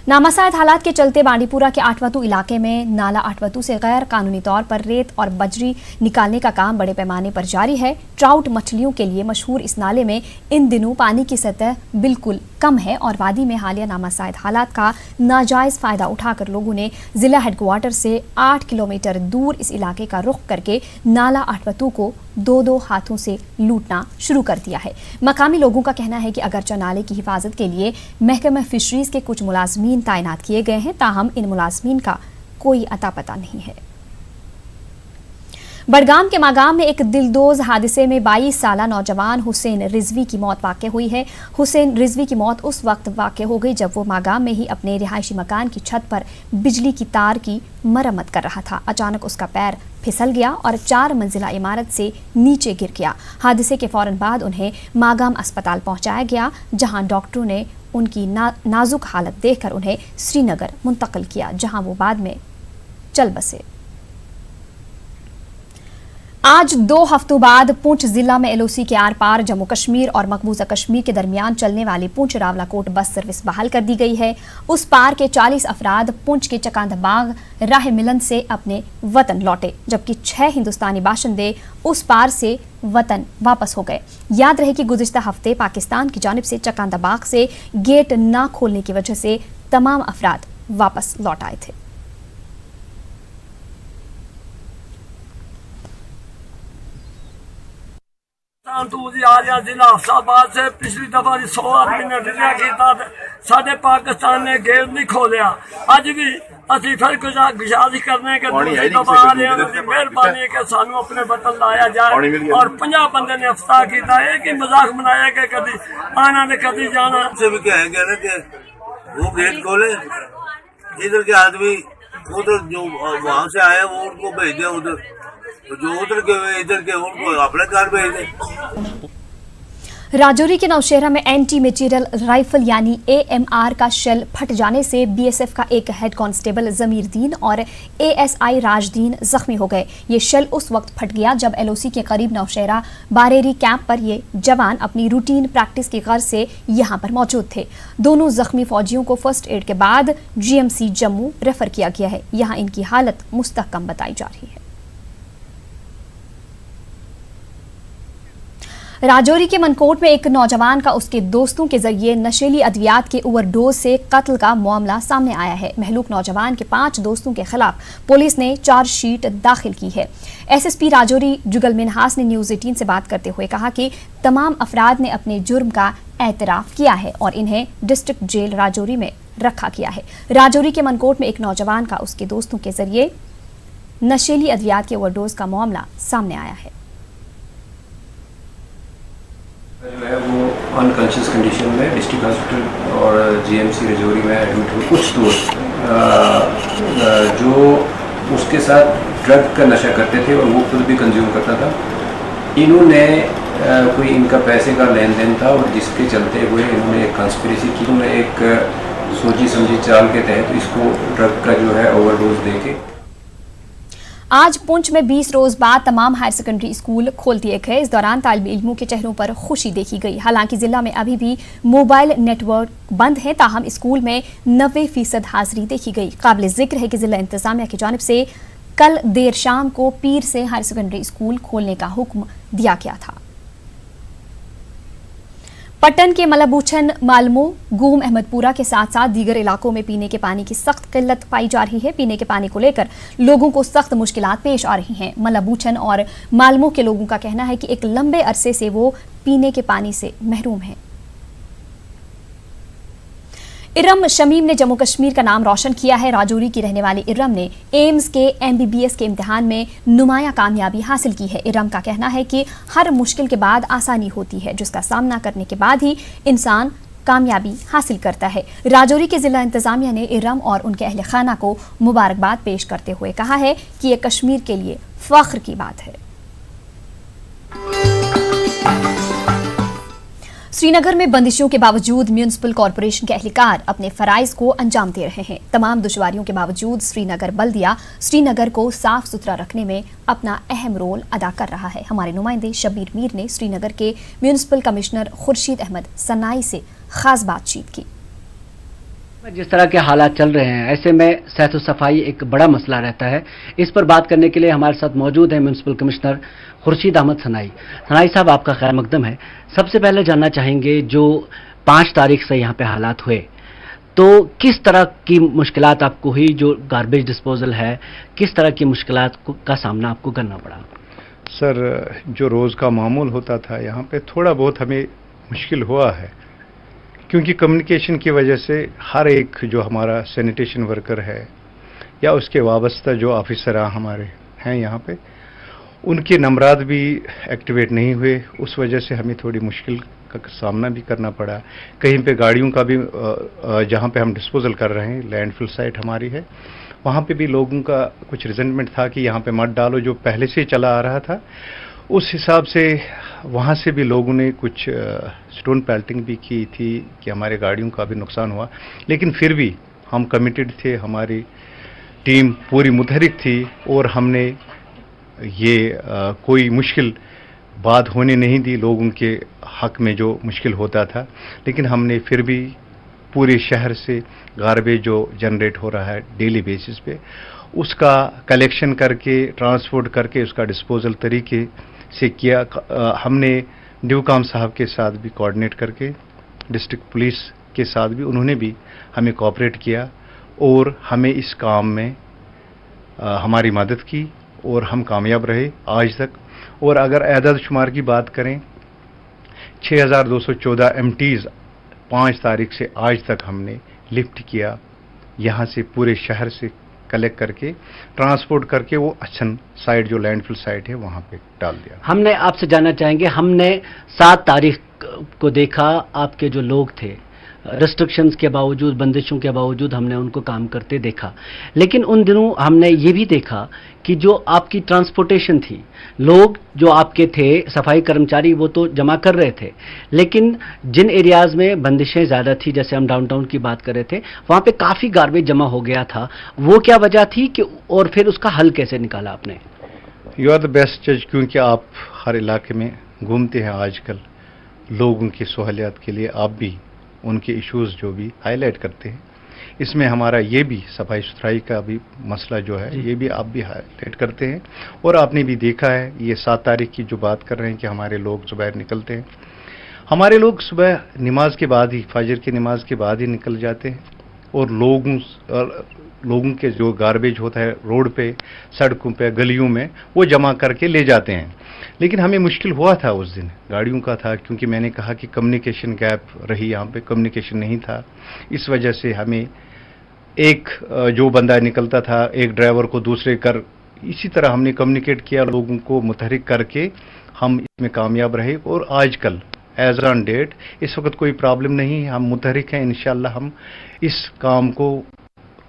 नामसाइद हालात के चलते बांडीपुरा के आठवतू इलाके में नाला आठवतू से गैर कानूनी तौर पर रेत और बजरी निकालने का काम बड़े पैमाने पर जारी है। ट्राउट मछलियों के लिए मशहूर इस नाले में इन दिनों पानी की सतह बिल्कुल कम है और वादी में हालिया नामसाइद हालात का नाजायज फायदा उठाकर लोगों ने जिला हेडक्वार्टर से 8 किलोमीटर दूर इस इलाके का रुख करके नाला आठवतू को 2-2 हाथों से लूटना शुरू कर दिया है। मकामी लोगों का कहना है कि अगरचे नाले की हिफाजत के लिए महकमा फिशरीज के कुछ मुलाजमीन तैनात किए गए हैं, ताहम इन मुलाजमीन का कोई अता पता नहीं है। बड़गाम के मागाम में एक दिलदोज हादसे में 22 साला नौजवान हुसैन रिजवी की मौत वाक़ हुई है। हुसैन रिजवी की मौत उस वक्त वाक़ हो गई जब वो मागाम में ही अपने रिहायशी मकान की छत पर बिजली की तार की मरम्मत कर रहा था। अचानक उसका पैर फिसल गया और 4 मंजिला इमारत से नीचे गिर गया। हादसे के फौरन बाद उन्हें मागाम अस्पताल पहुंचाया गया, जहां डॉक्टरों ने उनकी नाजुक हालत देखकर उन्हें श्रीनगर मुंतकिल किया, जहां वो बाद में चल बसे। आज 2 हफ्तों बाद पुंछ जिला में LOC के आर पार जम्मू कश्मीर और मकबूजा कश्मीर के दरमियान चलने वाली पुंछ रावलाकोट बस सर्विस बहाल कर दी गई है। उस पार के 40 अफराद पुंछ के चकांदबाग राह मिलन से अपने वतन लौटे, जबकि 6 हिंदुस्तानी बाशिंदे उस पार से वतन वापस हो गए। याद रहे कि गुज़िश्ता हफ्ते पाकिस्तान की जानिब से चकांदबाग से गेट न खोलने की वजह से तमाम अफराद वापस लौट आए थे। जिला हफ्साबाद से पिछली दफा 100 आदमी ने डिलिया किया, साडे पाकिस्तान ने गेट नहीं खोलिया। अज भी असि फिर गुजारिश करने के दूसरी दफा आ रहे हैं, मेहरबानी है कि सानू अपने वतन लाया जाए। और 50 बंदे ने अफ्ताह किया है कि मजाक बनाया कि कभी आना ने कभी जाना। से भी कहेंगे ना कि वो गेट खोले, इधर के आदमी उधर जो वहाँ से आए वो उनको भेज दे, उधर जो उधर के इधर के उनको अपने घर भेज दे। राजौरी के नौशहरा में एंटी मटेरियल राइफल यानी AMR का शेल फट जाने से BSF का एक हेड कांस्टेबल जमीरदीन और ASI राजदीन जख्मी हो गए। ये शेल उस वक्त फट गया जब LOC के करीब नौशहरा बारेरी कैंप पर ये जवान अपनी रूटीन प्रैक्टिस की गर्ज से यहां पर मौजूद थे। दोनों जख्मी फौजियों को फर्स्ट एड के बाद GMC जम्मू रेफर किया गया है। यहाँ इनकी हालत मुस्तहकम बताई जा रही है। राजौरी के मनकोट में एक नौजवान का उसके दोस्तों के जरिए नशीली अद्वियात के ओवरडोज से कत्ल का मामला सामने आया है। महलूक नौजवान के 5 दोस्तों के खिलाफ पुलिस ने चार्जशीट दाखिल की है। SSP राजौरी जुगल मिनहास ने न्यूज़ 18 से बात करते हुए कहा कि तमाम अफराद ने अपने जुर्म का एतराफ किया है और इन्हें डिस्ट्रिक्ट जेल राजौरी में रखा गया है। राजौरी के मनकोट में एक नौजवान का उसके दोस्तों के जरिए नशीली अद्वियात के ओवरडोज का मामला सामने आया है। जो है वो अनकॉन्शियस कंडीशन में डिस्ट्रिक्ट हॉस्पिटल और GMC राजौरी में एडमिट हुए। कुछ दोस्त जो उसके साथ ड्रग का नशा करते थे और वो खुद भी कंज्यूम करता था, इन्होंने कोई इनका पैसे का लेन देन था और जिसके चलते हुए इन्होंने एक कंस्पिरेसी की। उन्होंने एक सोची समझी चाल के तहत इसको ड्रग का जो है ओवरडोज देके। आज पुंछ में 20 रोज बाद तमाम हायर सेकेंडरी स्कूल खोल दिए गए। इस दौरान तालिब इल्मों के चेहरों पर खुशी देखी गई। हालांकि जिला में अभी भी मोबाइल नेटवर्क बंद है, ताहम स्कूल में 90% हाजिरी देखी गई। काबिल जिक्र है कि जिला इंतजामिया की जानिब से कल देर शाम को पीर से हायर सेकेंडरी स्कूल खोलने का हुक्म दिया गया था। पट्टन के मलाबूछन, मालमो, गुम, अहमदपुरा के साथ साथ दीगर इलाकों में पीने के पानी की सख्त किल्लत पाई जा रही है। पीने के पानी को लेकर लोगों को सख्त मुश्किलात पेश आ रही हैं। मलाबूछन और मालमो के लोगों का कहना है कि एक लंबे अरसे से वो पीने के पानी से महरूम हैं। इरम शमीम ने जम्मू कश्मीर का नाम रोशन किया है। राजौरी की रहने वाली इरम ने एम्स के MBBS के इम्तिहान में नुमाया कामयाबी हासिल की है। इरम का कहना है कि हर मुश्किल के बाद आसानी होती है, जिसका सामना करने के बाद ही इंसान कामयाबी हासिल करता है। राजौरी के जिला इंतजामिया ने इरम और उनके अहले खाना को मुबारकबाद पेश करते हुए कहा है कि यह कश्मीर के लिए फख्र की बात है। श्रीनगर में बंदिशों के बावजूद म्यूनिसिपल कॉरपोरेशन के एहलकार अपने फराइज को अंजाम दे रहे हैं। तमाम दुश्वारियों के बावजूद श्रीनगर बल्दिया श्रीनगर को साफ सुथरा रखने में अपना अहम रोल अदा कर रहा है। हमारे नुमाइंदे शब्बीर मीर ने श्रीनगर के म्यूनिसिपल कमिश्नर खुर्शीद अहमद सनाई से खास बातचीत की। जिस तरह के हालात चल रहे हैं, ऐसे में सेहत सफाई एक बड़ा मसला रहता है। इस पर बात करने के लिए हमारे साथ मौजूद है म्यूनिसिपल कमिश्नर खुर्शीद अहमद सनाई। सनाई साहब, आपका खैर मकदम है। सबसे पहले जानना चाहेंगे, जो 5 तारीख से यहाँ पे हालात हुए, तो किस तरह की मुश्किलात आपको हुई? जो गार्बेज डिस्पोजल है, किस तरह की मुश्किलात का सामना आपको करना पड़ा? सर, जो रोज़ का मामूल होता था यहाँ पे थोड़ा बहुत हमें मुश्किल हुआ है, क्योंकि कम्युनिकेशन की वजह से हर एक जो हमारा सैनिटेशन वर्कर है या उसके वाबस्ता जो ऑफिसर हमारे हैं यहाँ पे, उनके नंबरात भी एक्टिवेट नहीं हुए। उस वजह से हमें थोड़ी मुश्किल का सामना भी करना पड़ा। कहीं पे गाड़ियों का भी, जहाँ पे हम डिस्पोजल कर रहे हैं, लैंडफिल साइट हमारी है, वहाँ पे भी लोगों का कुछ रिजेंटमेंट था कि यहाँ पे मत डालो, जो पहले से चला आ रहा था। उस हिसाब से वहाँ से भी लोगों ने कुछ स्टोन पेल्टिंग भी की थी कि हमारे गाड़ियों का भी नुकसान हुआ। लेकिन फिर भी हम कमिटेड थे, हमारी टीम पूरी मुतहरिक थी और हमने ये कोई मुश्किल बात होने नहीं दी लोगों के हक में जो मुश्किल होता था। लेकिन हमने फिर भी पूरे शहर से गार्बेज जो जनरेट हो रहा है डेली बेसिस पे, उसका कलेक्शन करके, ट्रांसपोर्ट करके, उसका डिस्पोजल तरीके से किया। हमने ड्यूकाम साहब के साथ भी कोऑर्डिनेट करके, डिस्ट्रिक्ट पुलिस के साथ भी उन्होंने भी हमें कोऑपरेट किया और हमें इस काम में हमारी मदद की और हम कामयाब रहे आज तक। और अगर एदाद शुमार की बात करें, 6214 MTs 5 तारीख से आज तक हमने लिफ्ट किया, यहाँ से पूरे शहर से कलेक्ट करके, ट्रांसपोर्ट करके वो अच्छन साइड जो लैंडफिल साइट है वहाँ पे डाल दिया। हमने आपसे जानना चाहेंगे, हमने 7 तारीख को देखा, आपके जो लोग थे रेस्ट्रिक्शंस के बावजूद, बंदिशों के बावजूद हमने उनको काम करते देखा। लेकिन उन दिनों हमने ये भी देखा कि जो आपकी ट्रांसपोर्टेशन थी, लोग जो आपके थे सफाई कर्मचारी वो तो जमा कर रहे थे, लेकिन जिन एरियाज में बंदिशें ज़्यादा थी, जैसे हम डाउनटाउन की बात कर रहे थे, वहाँ पे काफ़ी गार्बेज जमा हो गया था। वो क्या वजह थी कि, और फिर उसका हल कैसे निकाला आपने? यू आर द बेस्ट जज, क्योंकि आप हर इलाके में घूमते हैं आजकल, लोगों की सहूलियत के लिए आप भी उनके इश्यूज जो भी हाईलाइट करते हैं। इसमें हमारा ये भी सफाई सुथराई का भी मसला जो है, ये भी आप भी हाईलाइट करते हैं। और आपने भी देखा है, ये 7 तारीख की जो बात कर रहे हैं कि हमारे लोग सुबह निकलते हैं, हमारे लोग सुबह नमाज के बाद ही, फजर की नमाज के बाद ही निकल जाते हैं और लोगों के जो गार्बेज होता है रोड पे, सड़कों पे, गलियों में, वो जमा करके ले जाते हैं। लेकिन हमें मुश्किल हुआ था उस दिन, गाड़ियों का था, क्योंकि मैंने कहा कि कम्युनिकेशन गैप रही, यहाँ पे कम्युनिकेशन नहीं था। इस वजह से हमें एक जो बंदा निकलता था, एक ड्राइवर को दूसरे कर, इसी तरह हमने कम्युनिकेट किया, लोगों को मुतहरिक करके हम इसमें कामयाब रहे। और आजकल एज ऑन डेट इस वक्त कोई प्रॉब्लम नहीं है, हम मुतहरिक हैं। इंशाल्लाह हम इस काम को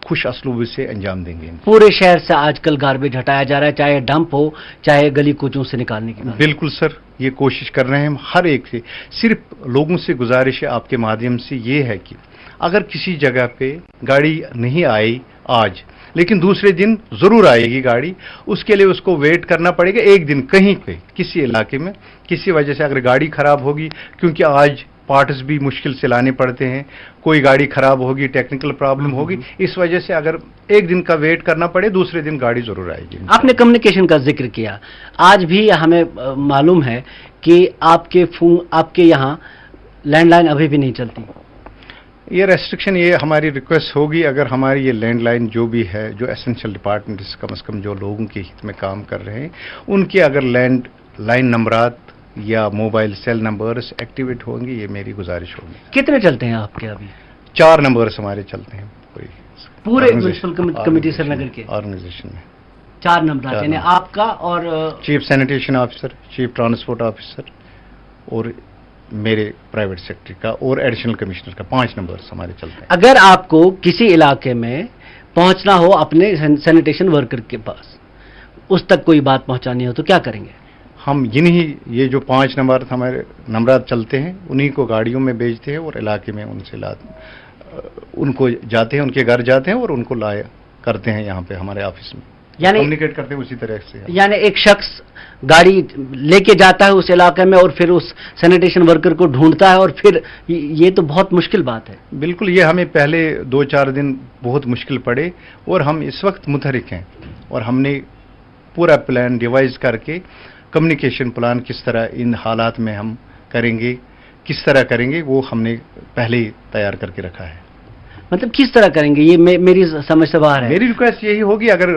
खुश असलूबी से अंजाम देंगे। पूरे शहर से आजकल गार्बेज हटाया जा रहा है, चाहे डंप हो चाहे गली कूचों से निकालने की बात। बिल्कुल सर, ये कोशिश कर रहे हैं हम हर एक से। सिर्फ लोगों से गुजारिश है आपके माध्यम से ये है कि अगर किसी जगह पे गाड़ी नहीं आई आज, लेकिन दूसरे दिन जरूर आएगी गाड़ी, उसके लिए उसको वेट करना पड़ेगा एक दिन कहीं पे किसी इलाके में। किसी वजह से अगर गाड़ी खराब होगी, क्योंकि आज पार्ट्स भी मुश्किल से लाने पड़ते हैं, कोई गाड़ी खराब होगी, टेक्निकल प्रॉब्लम होगी, इस वजह से अगर एक दिन का वेट करना पड़े दूसरे दिन गाड़ी जरूर आएगी। आपने कम्युनिकेशन का जिक्र किया, आज भी हमें मालूम है कि आपके यहाँ लैंडलाइन अभी भी नहीं चलती। ये रेस्ट्रिक्शन, ये हमारी रिक्वेस्ट होगी, अगर हमारी ये लैंडलाइन जो भी है, जो एसेंशियल डिपार्टमेंट कम से कम जो लोगों के हित में काम कर रहे हैं, उनके अगर लैंडलाइन नंबरात या मोबाइल सेल नंबर्स एक्टिवेट होंगे, ये मेरी गुजारिश होगी। कितने चलते हैं आपके अभी? 4 नंबर्स हमारे चलते हैं पूरे म्युनिसिपल कमेटी श्रीनगर के ऑर्गेनाइजेशन में। 4 नंबर यानी आपका और chief sanitation officer, chief transport officer और मेरे प्राइवेट सेक्रेटरी का और एडिशनल कमिश्नर का 5 नंबर्स हमारे चलते हैं। अगर आपको किसी इलाके में पहुंचना हो अपने सैनिटेशन वर्कर के पास, उस तक कोई बात पहुंचानी हो तो क्या करेंगे? हम ये जो 5 नंबर हमारे नंबरात चलते हैं, उन्हीं को गाड़ियों में भेजते हैं और इलाके में उनको जाते हैं, उनके घर जाते हैं और उनको लाया करते हैं यहाँ पे हमारे ऑफिस में, यानी कम्युनिकेट करते हैं उसी तरह से। यानी एक शख्स गाड़ी लेके जाता है उस इलाके में और फिर उस सैनिटेशन वर्कर को ढूंढता है, और फिर ये तो बहुत मुश्किल बात है। बिल्कुल, ये हमें पहले 2-4 दिन बहुत मुश्किल पड़े और हम इस वक्त मुतहरिक हैं और हमने पूरा प्लान डिवाइस करके कम्युनिकेशन प्लान किस तरह इन हालात में हम करेंगे, किस तरह करेंगे, वो हमने पहले ही तैयार करके रखा है। मतलब किस तरह करेंगे, ये मेरी समझ से बाहर है। मेरी रिक्वेस्ट यही होगी, अगर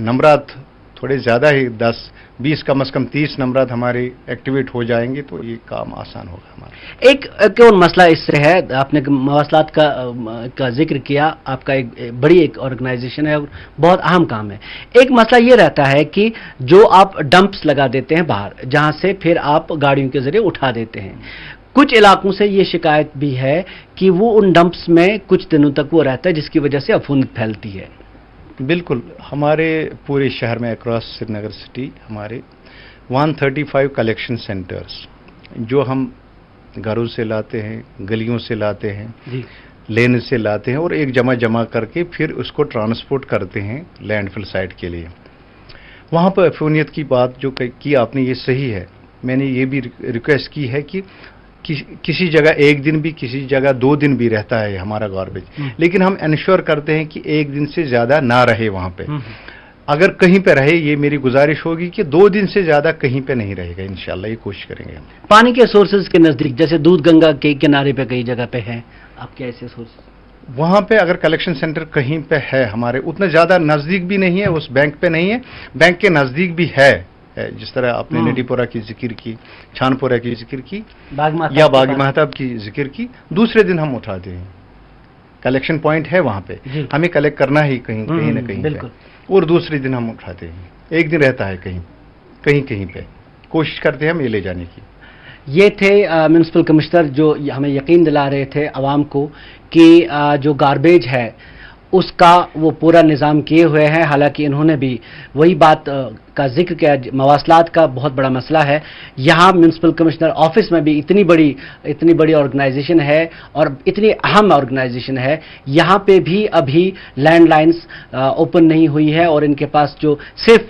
नंबरात थोड़े ज़्यादा ही 10-20 कम से कम 30 नंबरात हमारे एक्टिवेट हो जाएंगे तो ये काम आसान होगा हमारा। एक और मसला इससे है, आपने मवासलात का जिक्र किया, आपका एक बड़ी ऑर्गेनाइजेशन है और बहुत अहम काम है। एक मसला ये रहता है कि जो आप डंप्स लगा देते हैं बाहर, जहां से फिर आप गाड़ियों के जरिए उठा देते हैं, कुछ इलाकों से ये शिकायत भी है कि वो उन डंप्स में कुछ दिनों तक वो रहता है, जिसकी वजह से अफूंद फैलती है। बिल्कुल, हमारे पूरे शहर में अक्रॉस श्रीनगर सिटी हमारे 135 कलेक्शन सेंटर्स जो हम घरों से लाते हैं, गलियों से लाते हैं, लेन से लाते हैं और एक जमा करके फिर उसको ट्रांसपोर्ट करते हैं लैंडफिल साइट के लिए। वहाँ पर अफूनियत की बात जो की आपने, ये सही है। मैंने ये भी रिक्वेस्ट की है कि किसी जगह एक दिन भी, किसी जगह 2 दिन भी रहता है हमारा गार्बेज, लेकिन हम इंश्योर करते हैं कि एक दिन से ज्यादा ना रहे वहां पे। अगर कहीं पे रहे, ये मेरी गुजारिश होगी कि 2 दिन से ज्यादा कहीं पे नहीं रहेगा, इंशाल्लाह ये कोशिश करेंगे हम। पानी के सोर्सेज के नजदीक, जैसे दूध गंगा के किनारे पे कई जगह पे है, आपके ऐसे सोर्सेज? वहां पे अगर कलेक्शन सेंटर कहीं पे है हमारे, उतना ज्यादा नजदीक भी नहीं है, उस बैंक पे नहीं है, बैंक के नजदीक भी है, जिस तरह आपने नेडीपुरा की जिक्र की, छानपुरा की जिक्र की, या बागी महताब की जिक्र की, दूसरे दिन हम उठाते हैं। कलेक्शन पॉइंट है वहां पे, हमें कलेक्ट करना ही कहीं न कहीं पे, और दूसरे दिन हम उठाते हैं। एक दिन रहता है कहीं पे, कोशिश करते हैं हम ये ले जाने की। ये थे म्युनिसिपल कमिश्नर जो हमें यकीन दिला रहे थे आवाम को कि जो गार्बेज है उसका वो पूरा निज़ाम किए हुए हैं। हालांकि इन्होंने भी वही बात का जिक्र किया, मवासलात का बहुत बड़ा मसला है। यहाँ म्युनिसिपल कमिश्नर ऑफिस में भी इतनी बड़ी ऑर्गेनाइजेशन है और इतनी अहम ऑर्गेनाइजेशन है, यहाँ पे भी अभी लैंडलाइंस ओपन नहीं हुई है और इनके पास जो सिर्फ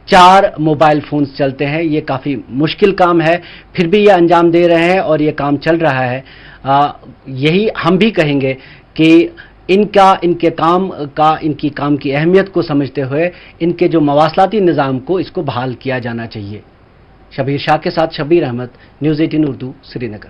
4 मोबाइल फोन्स चलते हैं। ये काफ़ी मुश्किल काम है, फिर भी ये अंजाम दे रहे हैं और ये काम चल रहा है। यही हम भी कहेंगे कि इनके काम की अहमियत को समझते हुए इनके जो मवासलाती निज़ाम को इसको बहाल किया जाना चाहिए। शबीर शाह के साथ शबीर अहमद, न्यूज़ 18 उर्दू, श्रीनगर।